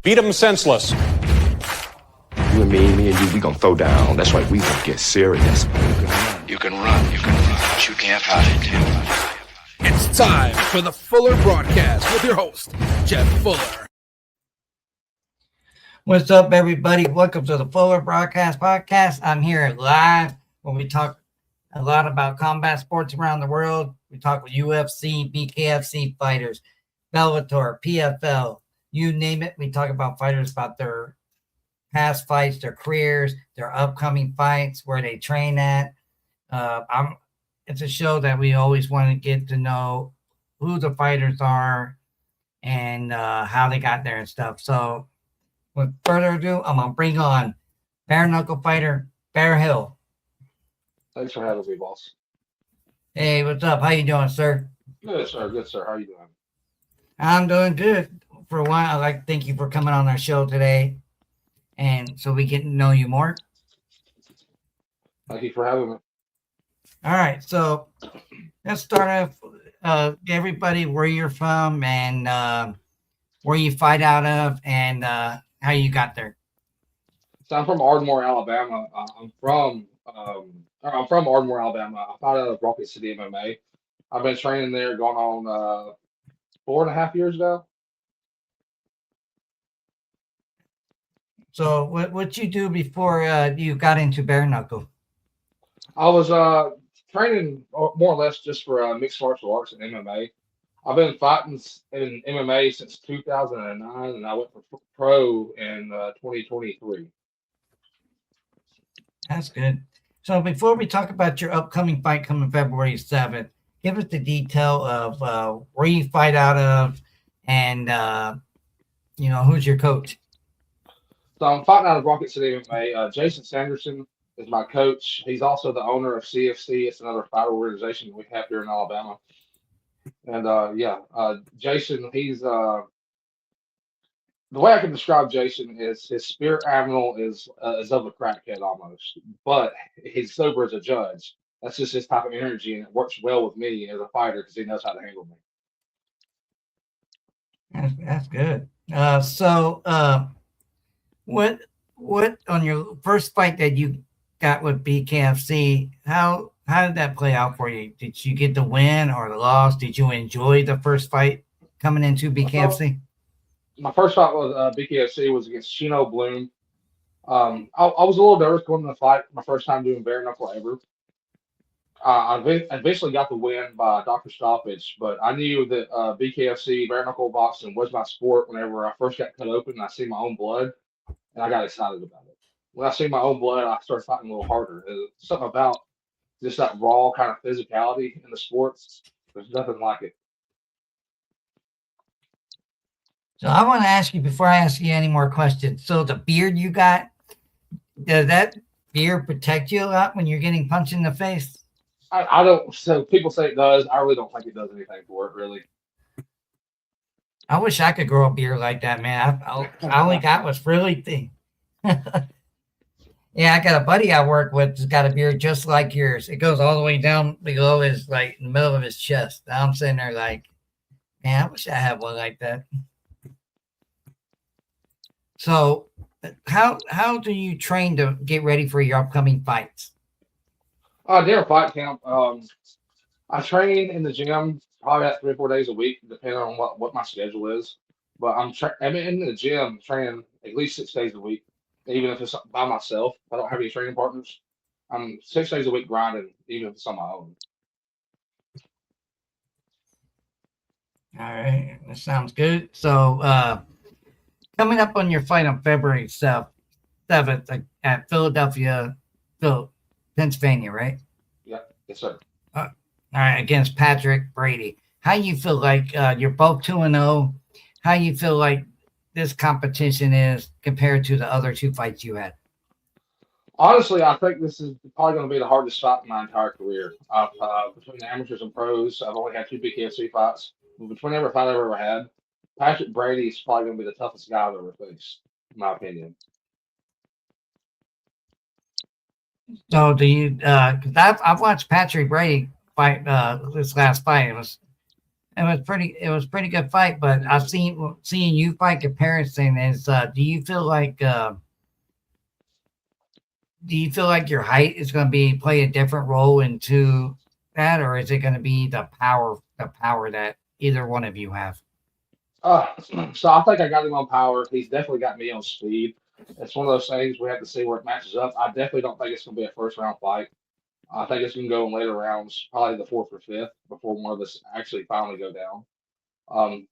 Beat him senseless. You and me and you, we gonna throw down. That's right, we gonna get serious. You can run, but you can't hide. It's time for the Fuller Broadcast with your host, Jeff Fuller. What's up, everybody? Welcome to the Fuller Broadcast Podcast. I'm here live where we talk a lot about combat sports around the world. We talk with UFC, BKFC fighters, Bellator, PFL, you name it. We talk about fighters, about their past fights, their careers, their upcoming fights, where they train at. It's a show that we always want to get to know who the fighters are and how they got there and stuff. So with further ado, I'm going to bring on bare knuckle fighter, Bear Hill. Thanks for having me, boss. Hey, what's up? How you doing, sir? Good, sir. Good, sir. How are you doing? I'm doing good. For one, I'd like to thank you for coming on our show today, and so we get to know you more. Thank you for having me. All right, so let's start off. Everybody, where you're from and where you fight out of, and how you got there. So I'm from Ardmore, Alabama. I'm from Ardmore, Alabama. I fought out of Rocket City MMA. I've been training there going on 4.5 years now. So what you do before you got into bare knuckle? I was training more or less just for mixed martial arts and MMA. I've been fighting in MMA since 2009, and I went for pro in 2023. That's good. So before we talk about your upcoming fight coming February 7th, give us the detail of where you fight out of and, who's your coach? So I'm fighting out of Rocket City MMA. Jason Sanderson is my coach. He's also the owner of CFC. It's another fight organization we have here in Alabama. And Jason, he's the way I can describe Jason is his spirit animal is of a crackhead almost, but he's sober as a judge. That's just his type of energy, and it works well with me as a fighter because he knows how to handle me. That's good. What on your first fight that you got with BKFC? How did that play out for you? Did you get the win or the loss? Did you enjoy the first fight coming into BKFC? My first fight with BKFC was against Chino Bloom. I was a little nervous going to the fight. My first time doing bare knuckle ever. I eventually got the win by doctor stoppage, but I knew that BKFC bare knuckle boxing was my sport. Whenever I first got cut open, and I see my own blood, and I got excited about it. When I see my own blood, I started fighting a little harder. There's something about just that raw kind of physicality in the sports. There's nothing like it. So I want to ask you, before I ask you any more questions, so the beard you got, does that beard protect you a lot when you're getting punched in the face? I don't. So people say it does. I really don't think it does anything for it, really. I wish I could grow a beard like that, man. I only got was really thin. Yeah, I got a buddy I work with who's got a beard just like yours. It goes all the way down below his, like, in the middle of his chest. I'm sitting there like, man, I wish I had one like that. So how do you train to get ready for your upcoming fights? During fight camp, I train in the gym probably about 3 or 4 days a week, depending on what my schedule is. But I'm in the gym training at least 6 days a week, even if it's by myself. I don't have any training partners. I'm 6 days a week grinding, even if it's on my own. All right, that sounds good. So coming up on your fight on February 7th at Philadelphia, Pennsylvania, right? Yeah, yes, sir. All right, against Patrick Brady. How you feel like you're both 2-0? How you feel like this competition is compared to the other two fights you had? Honestly, I think this is probably going to be the hardest fight in my entire career. Between the amateurs and pros, I've only had 2 BKFC fights. But between every fight I've ever had, Patrick Brady is probably going to be the toughest guy I've ever faced, in my opinion. So do you? Because I've watched Patrick Brady fight this last fight. it was pretty good fight. But I've seeing you fight comparison is do you feel like your height is going to play a different role into that, or is it going to be the power that either one of you have? So I think I got him on power. He's definitely got me on speed. It's one of those things we have to see where it matches up. I definitely don't think it's going to be a first round fight. I think it's going to go in later rounds, probably the fourth or fifth, before one of us actually finally go down. Um,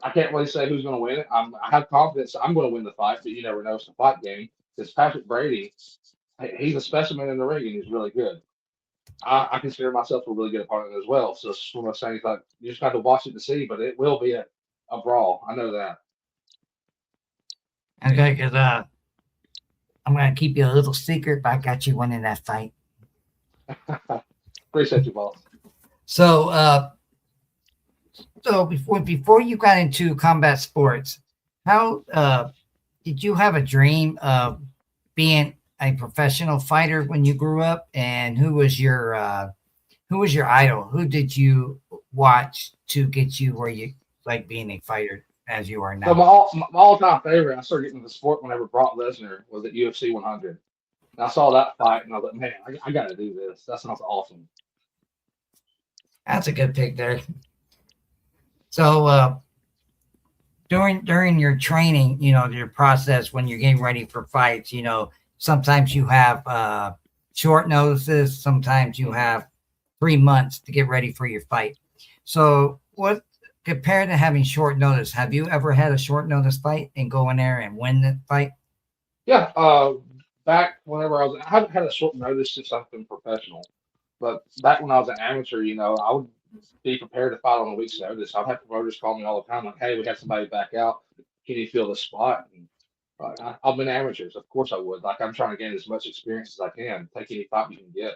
I can't really say who's going to win it. I have confidence I'm going to win the fight, but you never know. It's a fight game. Because Patrick Brady, he's a specimen in the ring and he's really good. I consider myself a really good opponent as well. So it's one of those things like you just got to watch it to see, but it will be a brawl. I know that. Okay, because I'm going to keep you a little secret, but I got you winning that fight. Appreciate you, boss. So, so before you got into combat sports, how did you have a dream of being a professional fighter when you grew up? And who was your idol? Who did you watch to get you where you like being a fighter as you are now? So my all-time favorite, I started getting into the sport whenever Brock Lesnar was at UFC 100. And I saw that fight and I was like, man, I got to do this. That sounds awesome. That's a good pick there. So during your training, your process when you're getting ready for fights, sometimes you have short notices, sometimes you have 3 months to get ready for your fight. So what compared to having short notice, have you ever had a short notice fight and go in there and win the fight? Yeah, back whenever I haven't had a short notice since I've been professional, but back when I was an amateur, I would be prepared to fight on a week's notice. I'd have promoters call me all the time, like, "Hey, we had somebody back out. Can you fill the spot?" And I've been amateurs, of course I would. Like I'm trying to gain as much experience as I can. Take any fight you can get.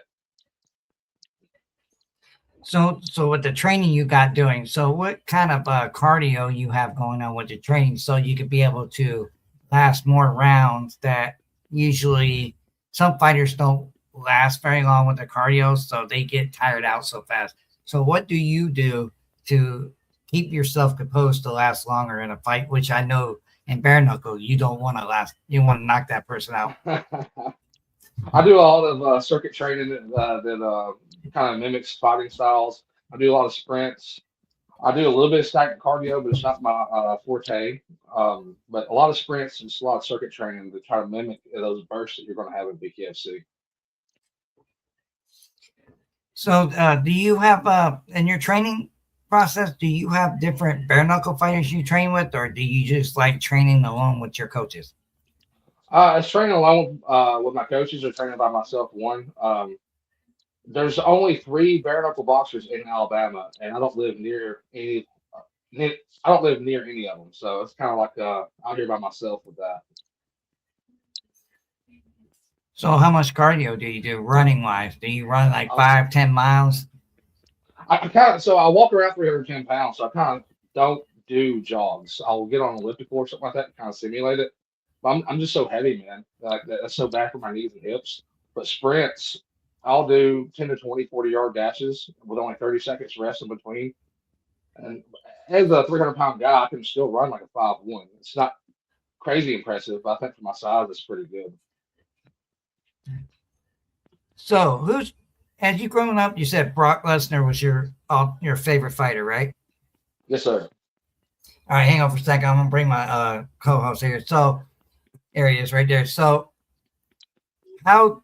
So with the training you got doing, so what kind of cardio you have going on with the training so you could be able to last more rounds that usually some fighters don't last very long with the cardio, so they get tired out so fast. So what do you do to keep yourself composed to last longer in a fight, which I know in bare knuckle, you don't want to last, you want to knock that person out. I do a lot of circuit training that kind of mimics fighting styles. I do a lot of sprints. I do a little bit of static cardio, but it's not my forte. But a lot of sprints and just a lot of circuit training to try to mimic those bursts that you're going to have in BKFC. So do you have, in your training process, do you have different bare knuckle fighters you train with, or do you just like training alone with your coaches? It's training alone with my coaches or training by myself. There's only 3 bare knuckle boxers in Alabama, and I don't live near any. I don't live near any of them, so it's kind of like out here by myself with that. So how much cardio do you do running wise? Do you run like 5-10 miles? I walk around 310 pounds, so I kind of don't do jogs. I'll get on an elliptical or something like that and kind of simulate it. But I'm just so heavy, man. That's so bad for my knees and hips. But sprints, I'll do 10 to 20, 40-yard dashes with only 30 seconds rest in between. And as a 300-pound guy, I can still run like a 5'1". It's not crazy impressive, but I think for my size, it's pretty good. So as you growing up, you said Brock Lesnar was your favorite fighter, right? Yes, sir. All right, hang on for a second. I'm gonna bring my co-host here. So there he is, right there. So how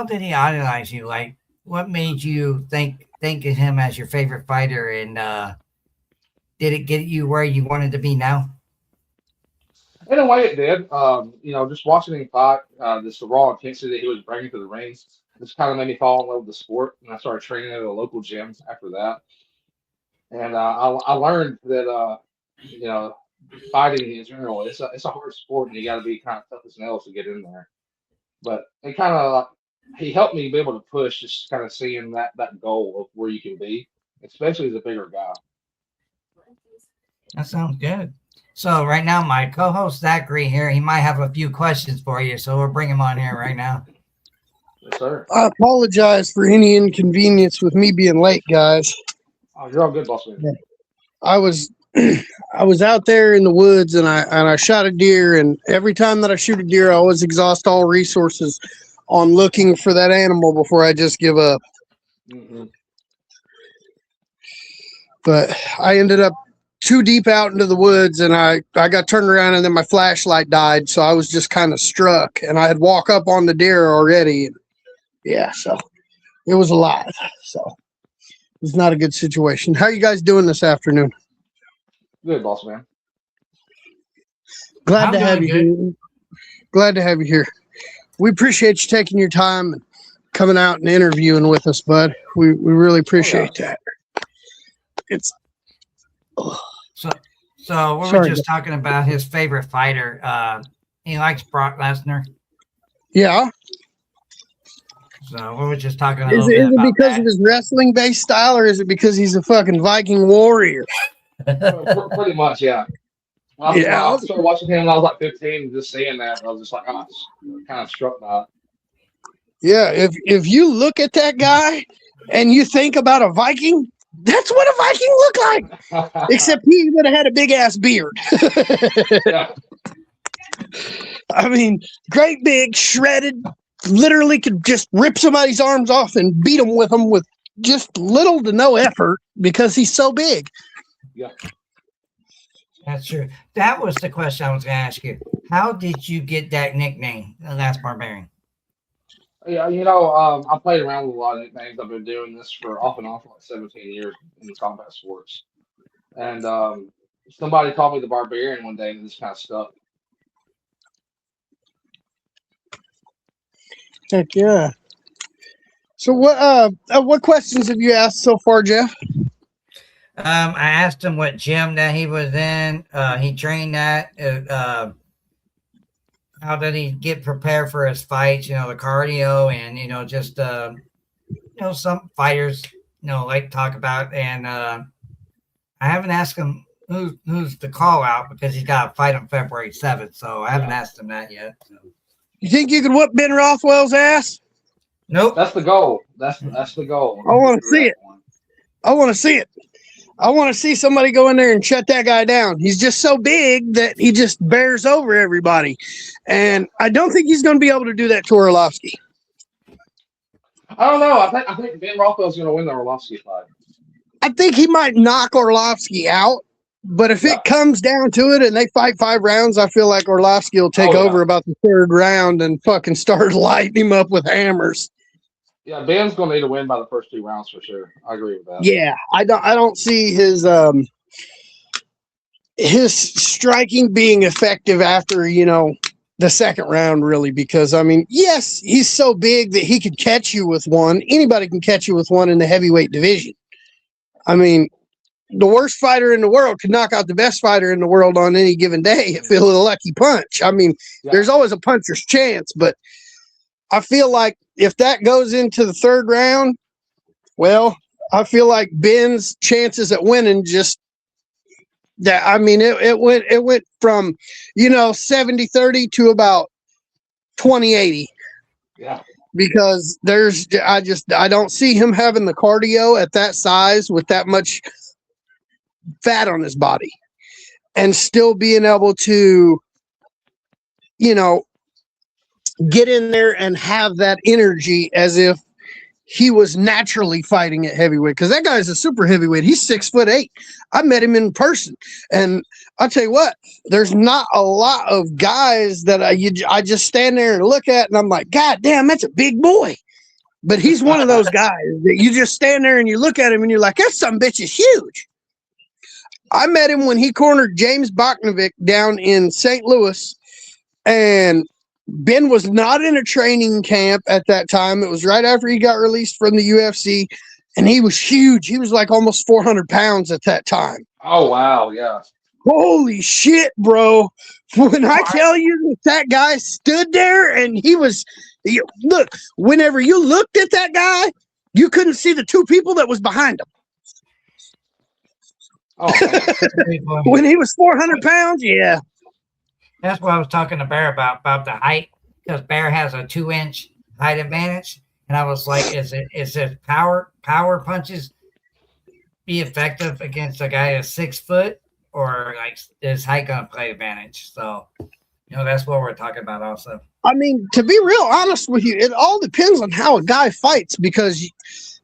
did he idolize you? Like, what made you think of him as your favorite fighter, and did it get you where you wanted to be now? In a way, it did. Just watching him fight, the raw intensity that he was bringing to the ring, just kind of made me fall in love with the sport. And I started training at a local gym after that. And I learned that, fighting in general, it's a hard sport, and you got to be kind of tough as nails to get in there. But it kind of he helped me be able to push, just kind of seeing that goal of where you can be, especially as a bigger guy. That sounds good. So right now, my co-host Zachary here, he might have a few questions for you, so we'll bring him on here right now. Yes, sir. I apologize for any inconvenience with me being late, guys. Oh, you're all good, boss man. I was I was out there in the woods and I shot a deer, and every time that I shoot a deer, I always exhaust all resources on looking for that animal before I just give up. Mm-hmm. But I ended up too deep out into the woods, and I got turned around, and then my flashlight died, so I was just kind of struck, and I had walked up on the deer already. And yeah, so it was alive. So it was not a good situation. How are you guys doing this afternoon? Good, boss man. Glad I'm to have doing you here. Glad to have you here. We appreciate you taking your time and coming out and interviewing with us, bud. We really appreciate that. It's So we were Sorry. just talking about his favorite fighter. He likes Brock Lesnar. yeah. So we were just talking a Is little it bit about because that. of his wrestling based style, or is it because he's a fucking Viking warrior? Pretty much, yeah. I started watching him when I was like 15, and just seeing that, I was just like, oh, I was kind of struck by it. Yeah, if you look at that guy and you think about a Viking, that's what a Viking looked like. Except he would have had a big ass beard. Yeah. I mean, great big, shredded, literally could just rip somebody's arms off and beat them with them with just little to no effort because he's so big. Yeah. That's true. That was the question I was going to ask you. How did you get that nickname, The Last Barbarian? Yeah, I played around with a lot of nicknames. I've been doing this for off and on for like 17 years in combat sports. And somebody called me the Barbarian one day, and it just kind of stuck. Heck yeah. So what questions have you asked so far, Jeff? I asked him what gym that he was in. He trained at. How did he get prepared for his fights? The cardio and just some fighters like to talk about. And I haven't asked him who's the call out because he's got a fight on February 7th. So I haven't asked him that yet. So. You think you could whoop Ben Rothwell's ass? Nope. That's the goal. That's the goal. I want to see it. I want to see it. I want to see somebody go in there and shut that guy down. He's just so big that he just bears over everybody. And I don't think he's going to be able to do that to Orlovsky. I don't know. I think Ben Rothwell's going to win the Orlovsky fight. I think he might knock Orlovsky out. But if it comes down to it and they fight 5 rounds, I feel like Orlovsky will take over about the 3rd round and fucking start lighting him up with hammers. Yeah, Ben's going to need to win by the first 2 rounds for sure. I agree with that. Yeah, I don't see his striking being effective after, the 2nd round really, because I mean, yes, he's so big that he could catch you with one. Anybody can catch you with one in the heavyweight division. I mean, the worst fighter in the world could knock out the best fighter in the world on any given day if it was a lucky punch. I mean, there's always a puncher's chance, but I feel like if that goes into the 3rd round, well, I feel like Ben's chances at winning just that. I mean, it went from 70-30 to about 20-80. Yeah. Because I don't see him having the cardio at that size with that much fat on his body and still being able to, get in there and have that energy as if he was naturally fighting at heavyweight. Because that guy's a super heavyweight. He's 6'8". I met him in person, and I'll tell you what, there's not a lot of guys that I just stand there and look at, and I'm like, God damn, that's a big boy. But he's one of those guys that you just stand there and you look at him and you're like, that some bitch is huge. I met him when he cornered James Boknovic down in St. Louis, and Ben was not in a training camp at that time. It was right after he got released from the UFC, and he was huge. He was like almost 400 pounds at that time. Oh, wow, yeah. Holy shit, bro. When I tell you that guy stood there and he was, look, whenever you looked at that guy, you couldn't see the 2 people that was behind him. Oh, when he was 400 pounds, yeah. That's what I was talking to Bear about the height, because Bear has a 2-inch height advantage, and I was like, is it power punches be effective against a guy that's 6 foot, or like is height gonna play advantage? So, that's what we're talking about also. I mean, to be real honest with you, it all depends on how a guy fights, because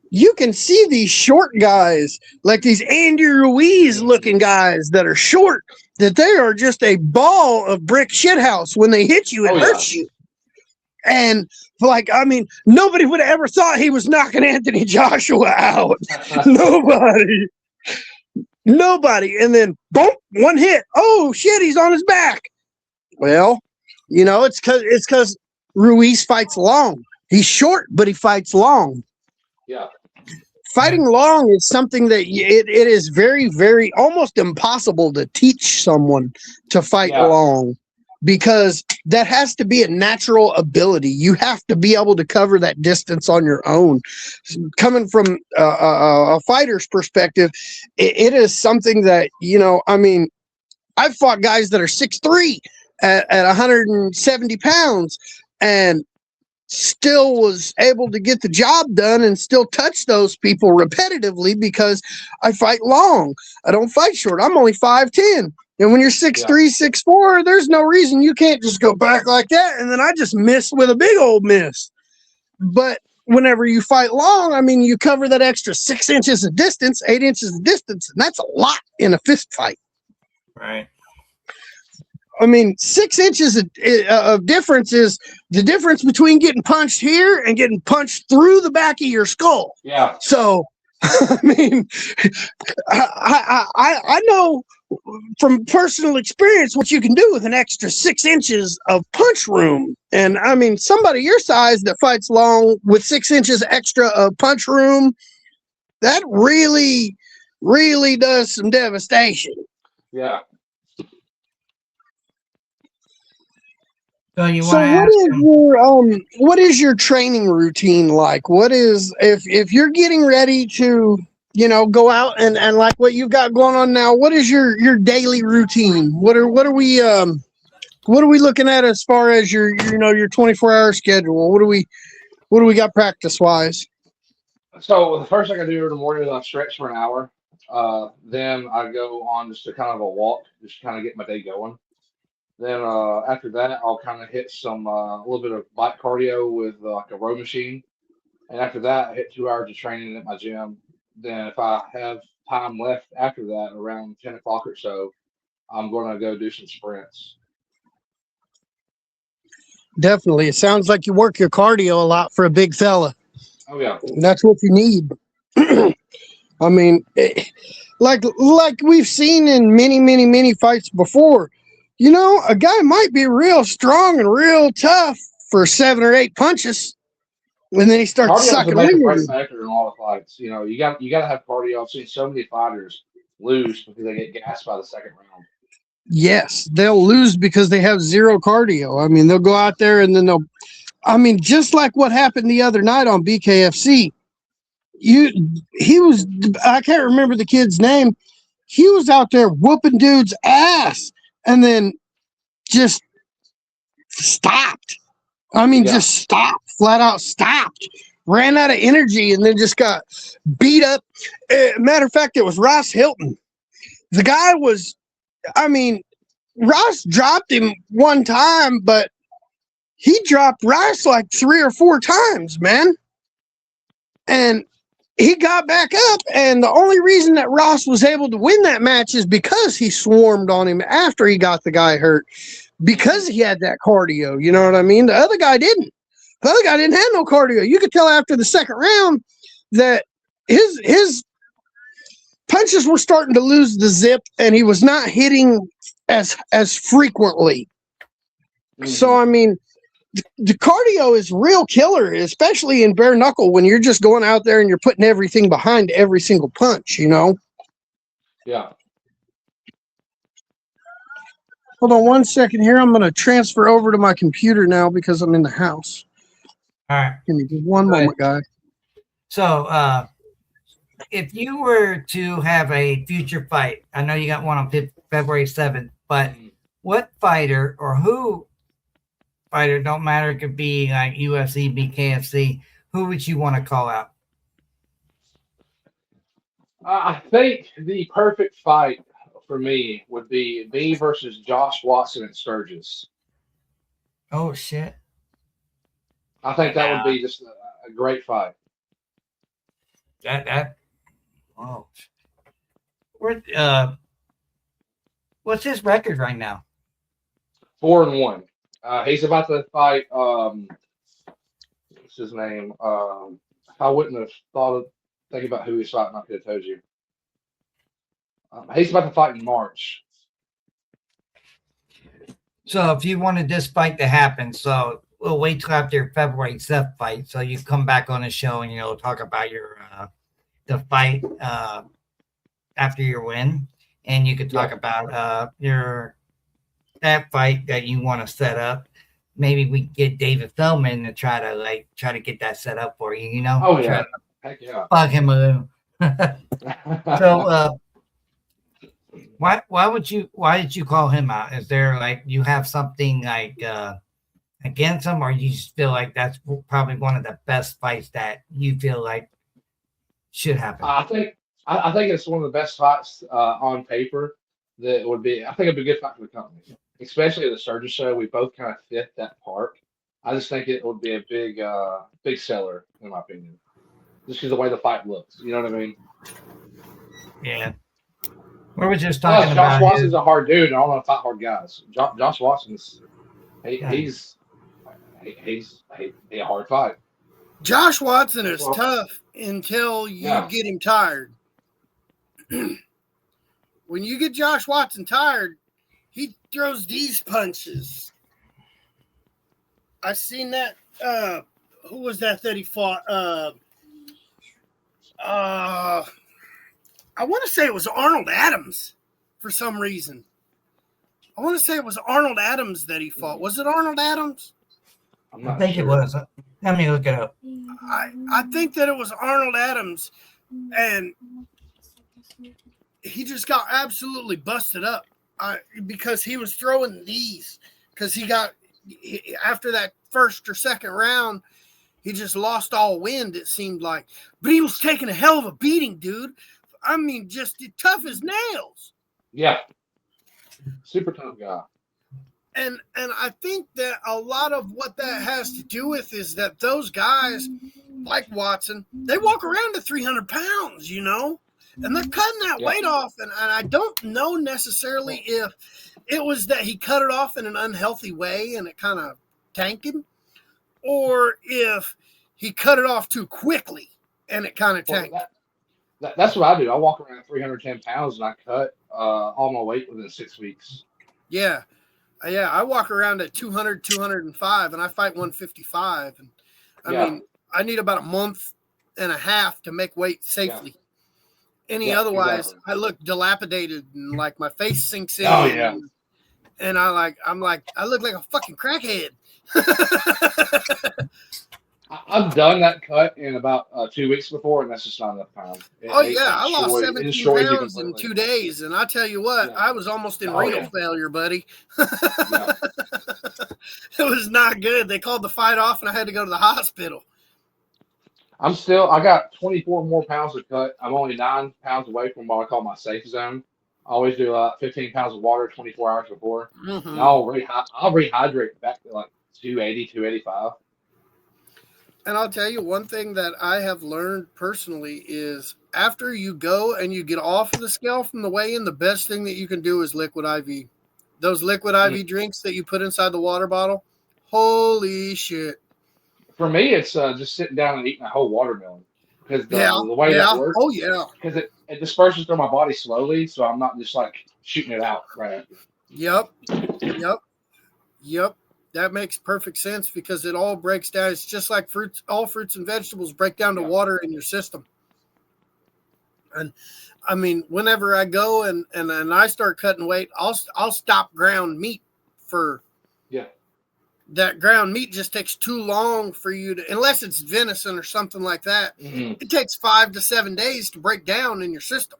you can see these short guys, like these Andy Ruiz looking guys that are short, that they are just a ball of brick shithouse. When they hit you, it hurts you. And nobody would have ever thought he was knocking Anthony Joshua out. Nobody. And then boom, one hit. Oh shit, he's on his back. Well, it's because Ruiz fights long. He's short, but he fights long. Yeah. Fighting long is something that it is very, very almost impossible to teach someone to fight long, because that has to be a natural ability. You have to be able to cover that distance on your own. Coming from a fighter's perspective, it is something that, I've fought guys that are 6'3" at 170 pounds and still was able to get the job done and still touch those people repetitively, because I fight long. I don't fight short. I'm only 5'10". And when you're 6'3", 6'4", there's no reason you can't just go back like that. And then I just missed with a big old miss. But whenever you fight long, you cover that extra 6 inches of distance, 8 inches of distance, and that's a lot in a fist fight. Right. 6 inches of difference is the difference between getting punched here and getting punched through the back of your skull. Yeah. So, I know from personal experience what you can do with an extra 6 inches of punch room. And somebody your size that fights long with 6 inches extra of punch room, that really, really does some devastation. Yeah. So what is your training routine like? What is, if you're getting ready to, go out and like what you've got going on now, what is your daily routine? What are we looking at as far as your 24-hour schedule? What do we got practice wise? So the first thing I do in the morning is I stretch for an hour. Then I go on just a kind of a walk, just to kind of get my day going. Then after that, I'll kind of hit some a little bit of bike cardio with like a row machine. And after that, I hit 2 hours of training at my gym. Then if I have time left after that, around 10 o'clock or so, I'm going to go do some sprints. Definitely. It sounds like you work your cardio a lot for a big fella. Oh, yeah. That's what you need. Like we've seen in many, many, many fights before, a guy might be real strong and real tough for 7 or 8 punches, and then he starts sucking wind. Cardio is a great factor in all the fights. You got to have cardio. I've seen so many fighters lose because they get gassed by the second round. Yes, they'll lose because they have zero cardio. They'll go out there and then just like what happened the other night on BKFC. I can't remember the kid's name. He was out there whooping dude's ass and then just stopped. Just stopped, flat out stopped, ran out of energy, and then just got beat up. Matter of fact, it was Ross Hilton. The guy was, Ross dropped him one time, but he dropped Ross like 3 or 4 times, man. And he got back up, and the only reason that Ross was able to win that match is because he swarmed on him after he got the guy hurt, because he had that cardio. You know what I mean? The other guy didn't. The other guy didn't have no cardio. You could tell after the second round that his punches were starting to lose the zip, and he was not hitting as frequently. Mm-hmm. So, the cardio is real killer, especially in bare knuckle when you're just going out there and you're putting everything behind every single punch, Yeah. Hold on one second here. I'm going to transfer over to my computer now because I'm in the house. All right. Give me just one moment, guys. So, if you were to have a future fight, I know you got one on February 7th, but what fighter or who fighter, don't matter, it could be like UFC, BKFC, who would you want to call out? I think the perfect fight for me would be me versus Josh Watson and Sturgis. Oh shit. I think that would Nah, be just a great fight. that oh. Where what's his record right now? 4-1. He's about to fight. What's his name? I wouldn't have thought of think about who he's fighting. I could have told you. He's about to fight in March. So if you wanted this fight to happen, so we'll wait till after your February 7th fight. So you come back on the show and talk about your the fight after your win, and you could talk about your that fight that you want to set up. Maybe we get David Feldman to try to get that set up for you. Oh yeah, try to heck yeah. bug him a little. So why did you call him out? Is there you have something against him, or you just feel like that's probably one of the best fights that you feel like should happen? I think it's one of the best fights on paper. That would be. I think it'd be a good fight for the company, especially at the Sturgis show. We both kind of fit that part. I just think it would be a big seller in my opinion, just because the way the fight looks. You know what I mean? Yeah. We were just talking Josh about Watson's a hard dude. And I don't want to fight hard guys. Josh Watson's he's a hard fight. Josh Watson is tough until you get him tired. When you get Josh Watson tired, he throws these punches. I've seen that. Who was that he fought? I want to say it was Arnold Adams for some reason. I want to say it was Arnold Adams that he fought. Was it Arnold Adams? I think it was. Let me look it up. I think that it was Arnold Adams, and he just got absolutely busted up because he was throwing these. Because after that first or second round, he just lost all wind, it seemed like. But he was taking a hell of a beating, dude. I mean, just tough as nails. Yeah. Super tough guy. And I think that a lot of what that has to do with is that those guys, like Watson, they walk around to 300 pounds, and they're cutting that weight off. And I don't know necessarily if it was that he cut it off in an unhealthy way and it kind of tanked him, or if he cut it off too quickly and it kind of tanked. That's what I do. I walk around at 310 pounds and I cut all my weight within 6 weeks. Yeah. I walk around at 200, 205, and I fight 155. And I mean, I need about a month and a half to make weight safely. Otherwise, exactly. I look dilapidated and like my face sinks in. Oh yeah. And I look like a fucking crackhead. I've done that cut in about 2 weeks before, and that's just not enough time. I lost 17 pounds in 2 days, and I tell you what, I was almost in renal failure, buddy. It was not good. They called the fight off, and I had to go to the hospital. I got 24 more pounds to cut. I'm only 9 pounds away from what I call my safe zone. I always do 15 pounds of water 24 hours before. Mm-hmm. I'll rehydrate back to 280, 285. And I'll tell you one thing that I have learned personally is after you go and you get off of the scale from the weigh-in, the best thing that you can do is liquid IV. Those liquid IV drinks that you put inside the water bottle, holy shit. For me, it's just sitting down and eating a whole watermelon. Because the way that works, because it disperses through my body slowly, so I'm not just shooting it out right after. Yep. That makes perfect sense because it all breaks down. It's just like fruits. All fruits and vegetables break down to water in your system. And I mean, whenever I go and I start cutting weight, I'll stop ground meat for. Yeah. That ground meat just takes too long for you to, unless it's venison or something like that. Mm-hmm. It takes 5 to 7 days to break down in your system.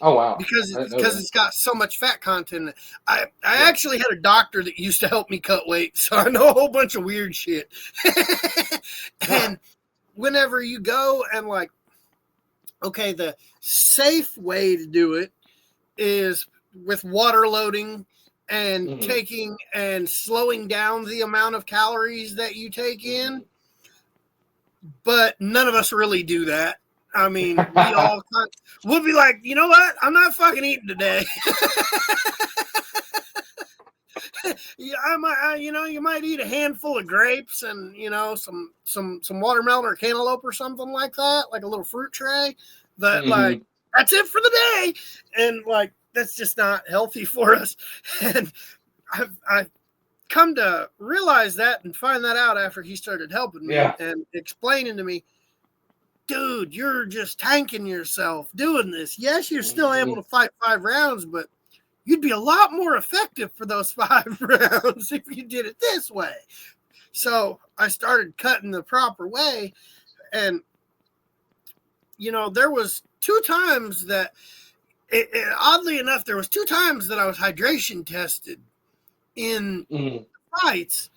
Oh, wow. Because it's got so much fat content. I actually had a doctor that used to help me cut weight, so I know a whole bunch of weird shit. And whenever you go and okay, the safe way to do it is with water loading and taking and slowing down the amount of calories that you take in. But none of us really do that. I mean, we'll be like, you know what? I'm not fucking eating today. Yeah, you might eat a handful of grapes and some watermelon or cantaloupe or something like that, like a little fruit tray. But like that's it for the day, and like that's just not healthy for us. And I've come to realize that and find that out after he started helping me and explaining to me, dude, you're just tanking yourself doing this. Yes, you're still able to fight 5 rounds, but you'd be a lot more effective for those 5 rounds if you did it this way. So I started cutting the proper way. And, there was 2 times that, oddly enough, there was 2 times that I was hydration tested in fights.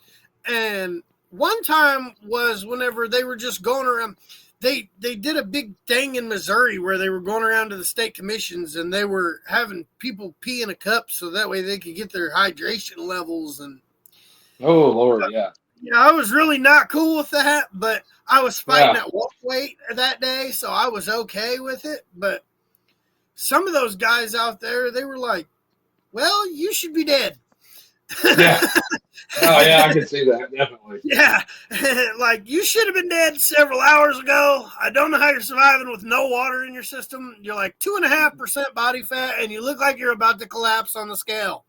And one time was whenever they were just going around. They did a big thing in Missouri where they were going around to the state commissions and they were having people pee in a cup so that way they could get their hydration levels. And oh Lord, yeah. I was really not cool with that, but I was fighting at walk weight that day, so I was okay with it. But some of those guys out there, they were like, "Well, you should be dead." Yeah. Oh yeah, I can see that definitely. Yeah, like you should have been dead several hours ago. I don't know how you're surviving with no water in your system. You're like 2.5% body fat, and you look like you're about to collapse on the scale.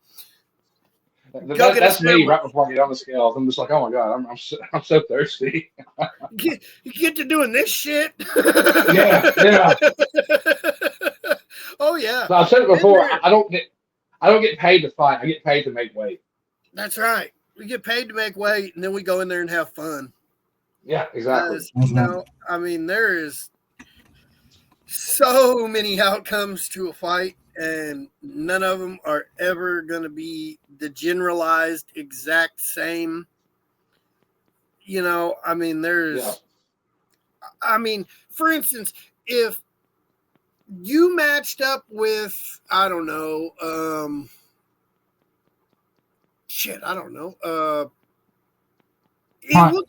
That's me right before I get on the scales. I'm just like, oh my god, I'm so thirsty. You get to doing this shit. Yeah. Oh yeah. So I've said it before. I don't get paid to fight. I get paid to make weight. That's right. We get paid to make weight, and then we go in there and have fun. Yeah, exactly. I mean, there is so many outcomes to a fight, and none of them are ever going to be the generalized exact same. I mean, for instance, if you matched up with, I don't know, I don't know.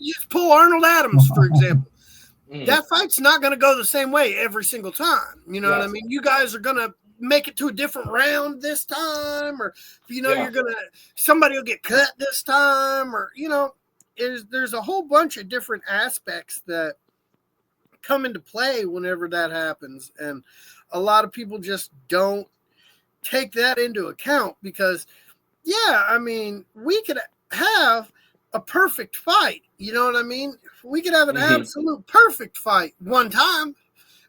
Just pull Arnold Adams, for example. That fight's not going to go the same way every single time. You know what I mean? You guys are going to make it to a different round this time, or somebody will get cut this time, or there's a whole bunch of different aspects that come into play whenever that happens, and a lot of people just don't take that into account because. Yeah, I mean, we could have a perfect fight. You know what I mean? We could have an absolute perfect fight one time,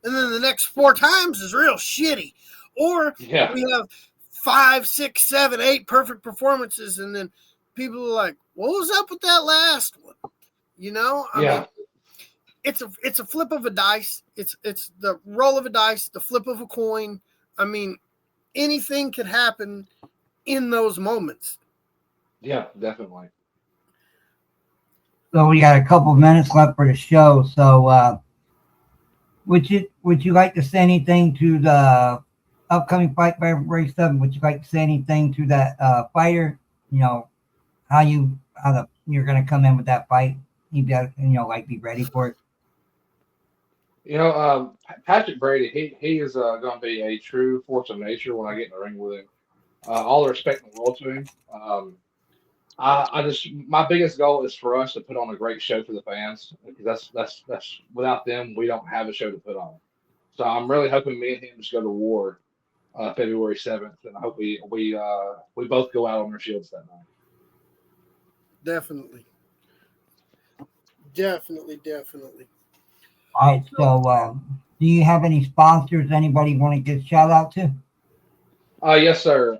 and then the next 4 times is real shitty. Or we have 5, 6, 7, 8 perfect performances, and then people are like, "What was up with that last one?" I mean, it's a flip of a dice. It's the roll of a dice, the flip of a coin. I mean, anything could happen in those moments. Yeah, definitely. So we got a couple of minutes left for the show. So would you like to say anything to the upcoming fight, February 7th? Would you like to say anything to that fighter? How you're going to come in with that fight? You got be ready for it. Patrick Brady, he is going to be a true force of nature when I get in the ring with him. All the respect in the world to him. My biggest goal is for us to put on a great show for the fans because that's without them we don't have a show to put on. So I'm really hoping me and him just go to war February 7th, and I hope we both go out on our shields that night. Definitely. All right. So do you have any sponsors? Anybody want to give a shout out to? Yes, sir.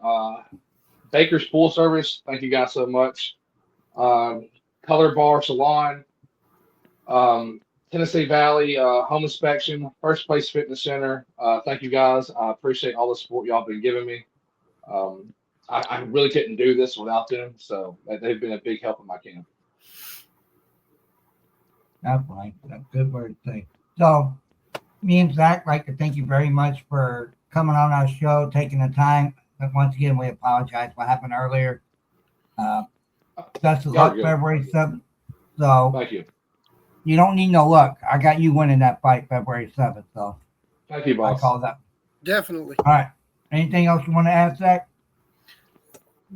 Baker's Pool Service. Thank you guys so much. Color Bar Salon. Tennessee Valley Home Inspection. First Place Fitness Center. Thank you guys. I appreciate all the support y'all been giving me. I really couldn't do this without them, so they've been a big help in my camp. Definitely. That's a good word to say. So, me and Zach like to thank you very much for coming on our show, taking the time. But once again, we apologize for what happened earlier. Best of luck, February 7th. So Thank you. You don't need no luck. I got you winning that fight February 7th. So Thank you, boss. I call that. Definitely. All right. Anything else you want to add, Zach?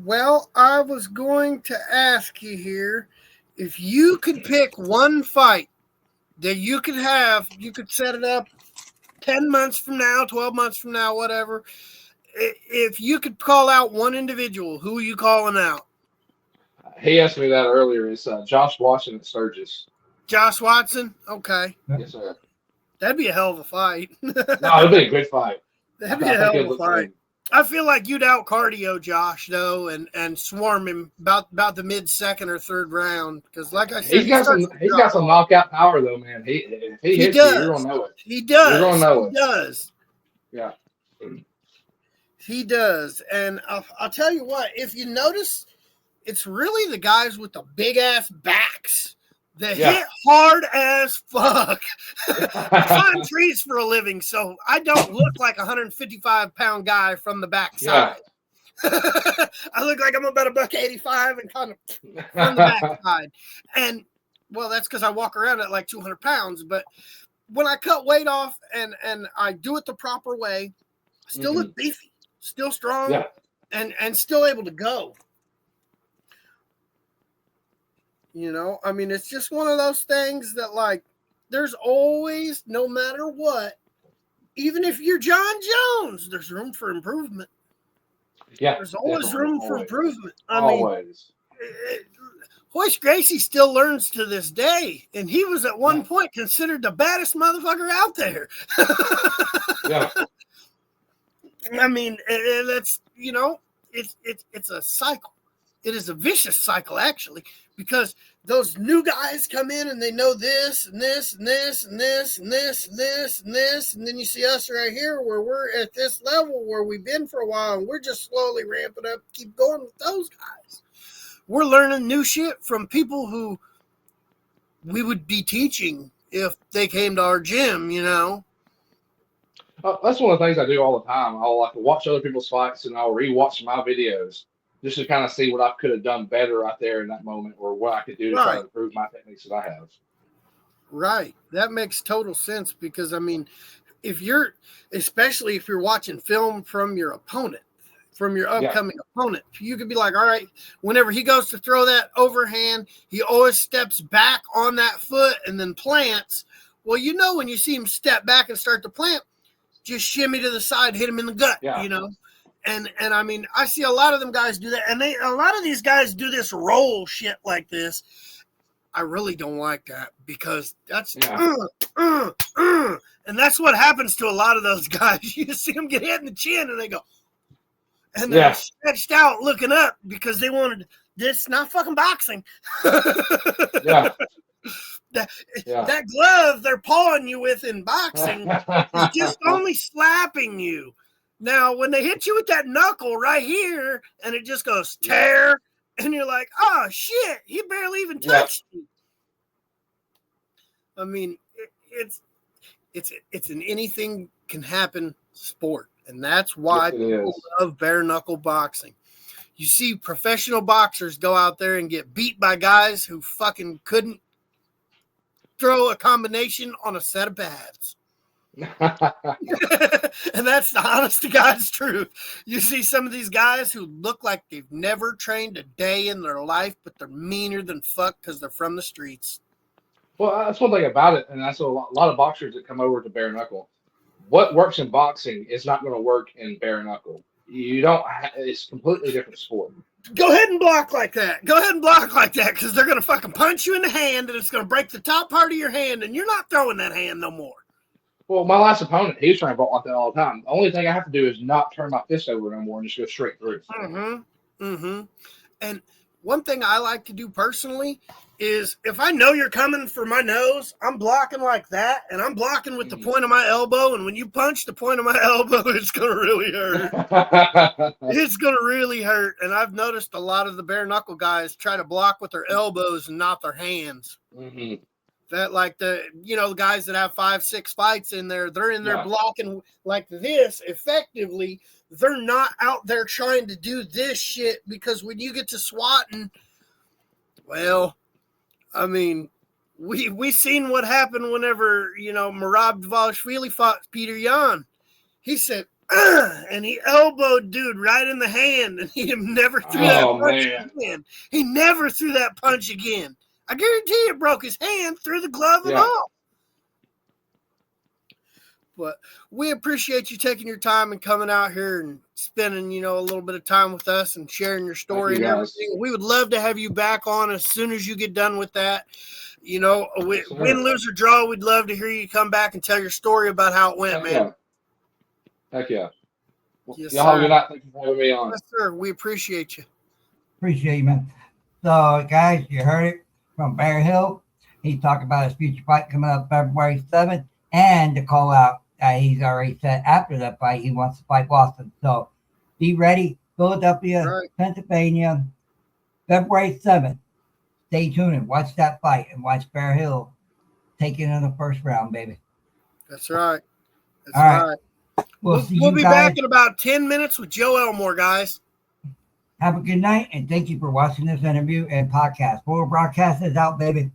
Well, I was going to ask you here, if you could pick one fight that you could have, you could set it up 10 months from now, 12 months from now, whatever. If you could call out one individual, who are you calling out? He asked me that earlier. It's Josh Watson at Sturgis. Josh Watson? Okay. Yes, sir. That'd be a hell of a fight. No, it'd be a good fight. That'd be a hell of a fight. I feel like you'd out cardio Josh though, and swarm him about the mid second or third round. Because like I said, he's got some knockout power though, man. If he hits you, you're gonna know it. He does. You're gonna know it. He does. Yeah. He does. And I'll tell you what, if you notice, it's really the guys with the big ass backs that hit hard as fuck. I climb trees for a living, so I don't look like a 155-pound guy from the backside. Yeah. I look like I'm about $185 and kind of from the backside. And, well, that's because I walk around at like 200 pounds. But when I cut weight off and I do it the proper way, I still look beefy, still strong, and still able to go. You know, I mean, it's just one of those things that, like, there's always, no matter what, even if you're John Jones, there's room for improvement. Yeah. There's always room for improvement. I mean, Hoist Gracie still learns to this day, and he was at one point considered the baddest motherfucker out there. Yeah. I mean, that's, you know, it's a cycle. It is a vicious cycle, actually, because those new guys come in and they know this and this and this and this and this and this and this. And then you see us right here where we're at this level where we've been for a while and we're just slowly ramping up, keep going with those guys. We're learning new shit from people who we would be teaching if they came to our gym, you know. That's one of the things I do all the time. I'll like watch other people's fights and I'll rewatch my videos just to kind of see what I could have done better right there in that moment or what I could do to try to improve my techniques that I have. Right. That makes total sense because, I mean, especially if you're watching film from your opponent, from your upcoming opponent, you could be like, all right, whenever he goes to throw that overhand, he always steps back on that foot and then plants. Well, you know, when you see him step back and start to plant, just shimmy to the side, hit him in the gut, you know? And I mean, I see a lot of them guys do that. And a lot of these guys do this roll shit like this. I really don't like that because that's, and that's what happens to a lot of those guys. You see them get hit in the chin and they go, and they're stretched out looking up because they wanted this, not fucking boxing. That glove they're pawing you with in boxing is just only slapping you. Now, when they hit you with that knuckle right here and it just goes tear, and you're like, oh, shit, he barely even touched you. I mean, it's an anything can happen sport, and that's why people love bare knuckle boxing. You see professional boxers go out there and get beat by guys who fucking couldn't throw a combination on a set of pads. And that's the honest to God's truth. You see some of these guys who look like they've never trained a day in their life, but they're meaner than fuck because they're from the streets. Well, that's one thing about it, and that's a lot of boxers that come over to bare knuckle. What works in boxing is not going to work in bare knuckle. You don't. It's a completely different sport. Go ahead and block like that. Go ahead and block like that because they're going to fucking punch you in the hand, and it's going to break the top part of your hand, and you're not throwing that hand no more. Well, my last opponent, he was trying to block like that all the time. The only thing I have to do is not turn my fist over no more and just go straight through. And one thing I like to do personally is if I know you're coming for my nose, I'm blocking like that, and I'm blocking with the point of my elbow, and when you punch the point of my elbow, it's going to really hurt. It's going to really hurt, and I've noticed a lot of the bare knuckle guys try to block with their elbows and not their hands. that like the guys that have 5-6 fights in there, they're in there Yeah. blocking like this effectively. They're not out there trying to do this shit, because when you get to swatting, well, I mean, we seen what happened whenever Merab Dvalishvili fought Peter Yan. He said, and he elbowed dude right in the hand, and he never threw that punch again. He never threw that punch again. I guarantee it broke his hand through the glove and all. But we appreciate you taking your time and coming out here and spending, a little bit of time with us and sharing your story and everything. We would love to have you back on as soon as you get done with that. Win, lose, or draw, we'd love to hear you come back and tell your story about how it went, man. Heck yeah. Yes, Y'all have a good night. Thank you for having me on. Yes, sir. We appreciate you. Appreciate you, man. So, guys, you heard it from Bear Hill. He's talking about his future fight coming up February 7th, and the call out that he's already said after that fight he wants to fight Boston. So be ready. Philadelphia, Pennsylvania, February 7th. Stay tuned and watch that fight and watch Bear Hill take it in the first round, baby. That's right. That's all right. We'll be back in about 10 minutes with Joe Elmore, guys. Have a good night, and thank you for watching this interview and podcast. Full broadcast is out, baby.